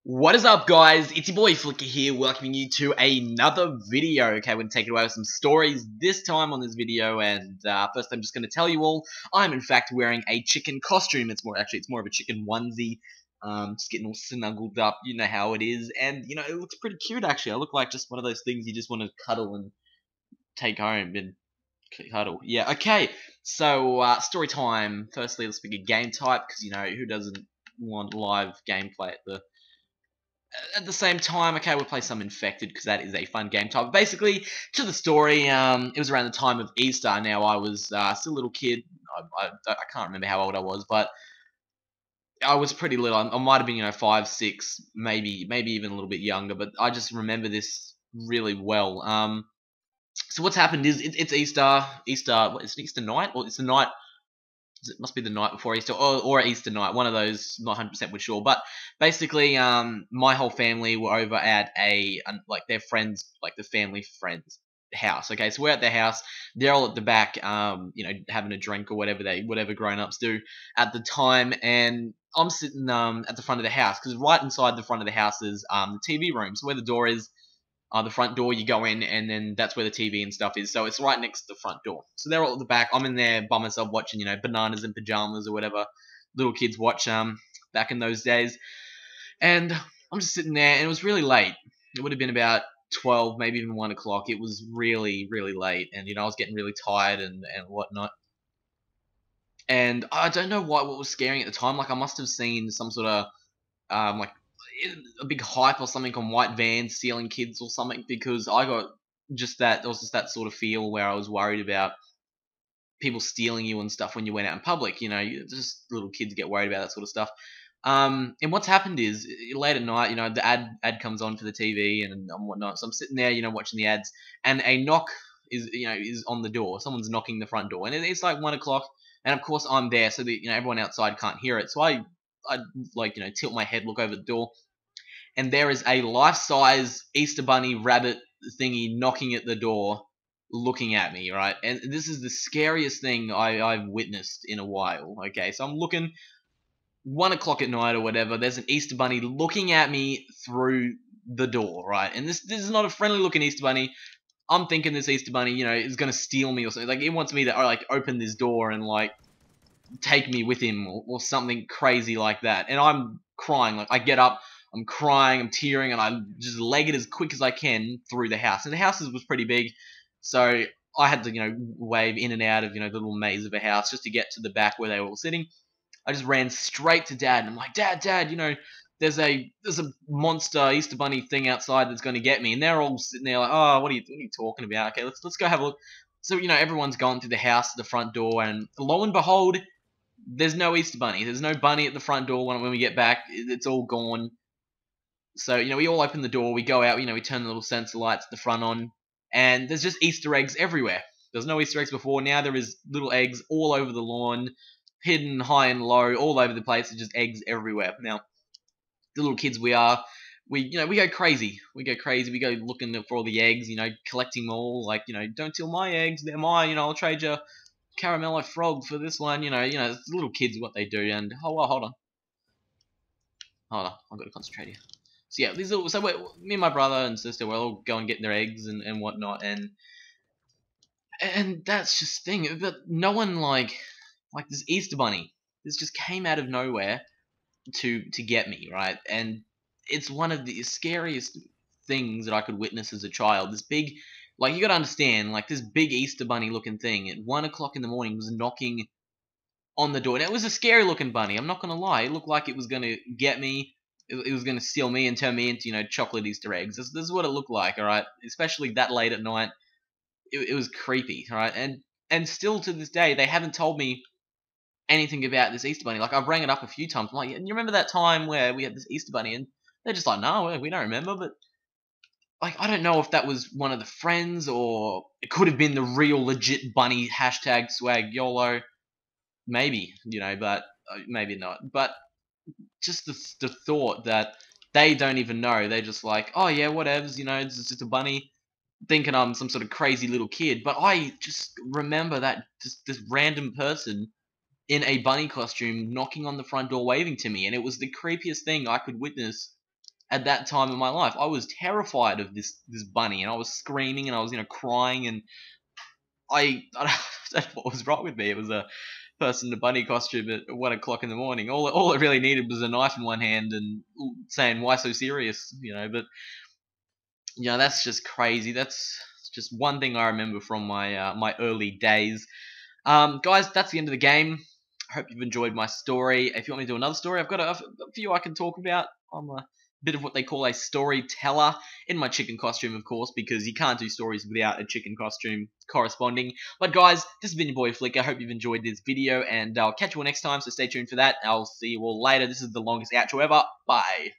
What is up, guys? It's your boy Fliqa here, welcoming you to another video. Okay, we're going to take it away with some stories this time on this video, and first I'm just going to tell you all, I'm in fact wearing a chicken costume. It's more of a chicken onesie, just getting all snuggled up, you know how it is, and you know, it looks pretty cute actually. I look like just one of those things you just want to cuddle and take home and cuddle. Yeah, okay, so story time. Firstly, let's pick a game type, because you know, who doesn't want live gameplay at the same time. Okay, we'll play some Infected because that is a fun game type. Basically, to the story, it was around the time of Easter. Now, I was still a little kid. I can't remember how old I was, but I was pretty little. I might have been, you know, 5, 6, maybe even a little bit younger. But I just remember this really well. So what's happened is it's Easter. What is it, Easter night, or it's the night? It must be the night before Easter, or Easter night, one of those, not 100% sure. But basically, my whole family were over at like their friends, like the family friends house. Okay, so we're at their house. They're all at the back, you know, having a drink or whatever grown-ups do at the time, and I'm sitting at the front of the house, because right inside the front of the house is the TV room. So where the door is, the front door, you go in, and then that's where the TV and stuff is. So it's right next to the front door. So they're all at the back. I'm in there by myself watching, you know, Bananas in Pajamas or whatever little kids watch back in those days. And I'm just sitting there, and it was really late. It would have been about 12, maybe even 1 o'clock. It was really, really late, and you know, I was getting really tired and whatnot. And I don't know what was scaring at the time. Like, I must have seen some sort of like a big hype or something on white vans stealing kids or something, because I got just that, there was just that sort of feel where I was worried about people stealing you and stuff when you went out in public. You know, just little kids get worried about that sort of stuff. And what's happened is, late at night, you know, the ad comes on for the TV and whatnot. So I'm sitting there, you know, watching the ads, and a knock is on the door. Someone's knocking the front door, and it's like 1 o'clock, and of course I'm there, so that, you know, everyone outside can't hear it. So I like, you know, tilt my head, look over the door, and there is a life-size Easter Bunny rabbit thingy knocking at the door, looking at me, right? And this is the scariest thing I've witnessed in a while. Okay, so I'm looking, 1 o'clock at night or whatever. There's an Easter Bunny looking at me through the door, right? And this is not a friendly-looking Easter Bunny. I'm thinking this Easter Bunny, you know, is gonna steal me or something. Like, it wants me to like open this door and like take me with him, or something crazy like that. And I'm crying. Like, I get up, I'm crying, I'm tearing, and I just leg it as quick as I can through the house. And the house was pretty big, so I had to, you know, wave in and out of, you know, the little maze of a house just to get to the back where they were all sitting. I just ran straight to Dad, and I'm like, Dad, you know, there's a monster Easter Bunny thing outside that's going to get me. And they're all sitting there like, oh, what are you talking about? Okay, let's go have a look. So, you know, everyone's gone through the house to the front door, and lo and behold, there's no Easter Bunny. There's no bunny at the front door when we get back. It's all gone. So, you know, we all open the door, we go out, you know, we turn the little sensor lights at the front on, and there's just Easter eggs everywhere. There's no Easter eggs before. Now there is little eggs all over the lawn, hidden high and low, all over the place. There's just eggs everywhere. Now, the little kids we are, we go crazy. We go crazy. We go looking for all the eggs, you know, collecting them all. Like, you know, don't steal my eggs. They're mine. You know, I'll trade you Caramello Frog for this one. You know, it's little kids what they do. And oh, well, hold on, I've got to concentrate here. So yeah, me and my brother and sister, we're all going getting their eggs and whatnot, and that's just the thing. But no one like this Easter Bunny. This just came out of nowhere to get me, right? And it's one of the scariest things that I could witness as a child. This big, like, you got to understand, like, this big Easter Bunny looking thing at 1 o'clock in the morning was knocking on the door. And it was a scary looking bunny. I'm not gonna lie. It looked like it was gonna get me. It was gonna steal me and turn me into, you know, chocolate Easter eggs. This is what it looked like. All right, especially that late at night. It was creepy. All right, and still to this day they haven't told me anything about this Easter bunny. Like, I've rang it up a few times. I'm like, you remember that time where we had this Easter bunny? And they're just like, no, we don't remember. But like, I don't know if that was one of the friends, or it could have been the real legit bunny. Hashtag swag YOLO. Maybe, you know, but maybe not. But just the thought that they don't even know. They're just like, oh yeah, whatevs, you know, it's just a bunny, thinking I'm some sort of crazy little kid. But I just remember that just this random person in a bunny costume knocking on the front door waving to me, and it was the creepiest thing I could witness at that time in my life. I was terrified of this bunny, and I was screaming, and I was crying, and I don't know what was wrong with me. It was a person in a bunny costume at 1 o'clock in the morning. All it really needed was a knife in one hand and saying, "Why so serious?" But that's just crazy. That's just one thing I remember from my early days. Guys, that's the end of the game. I hope you've enjoyed my story. If you want me to do another story, I've got a few I can talk about. I'm a bit of what they call a storyteller in my chicken costume, of course, because you can't do stories without a chicken costume corresponding. But guys, this has been your boy Fliqa. I hope you've enjoyed this video, and I'll catch you all next time, so stay tuned for that. I'll see you all later. This is the longest outro ever. Bye.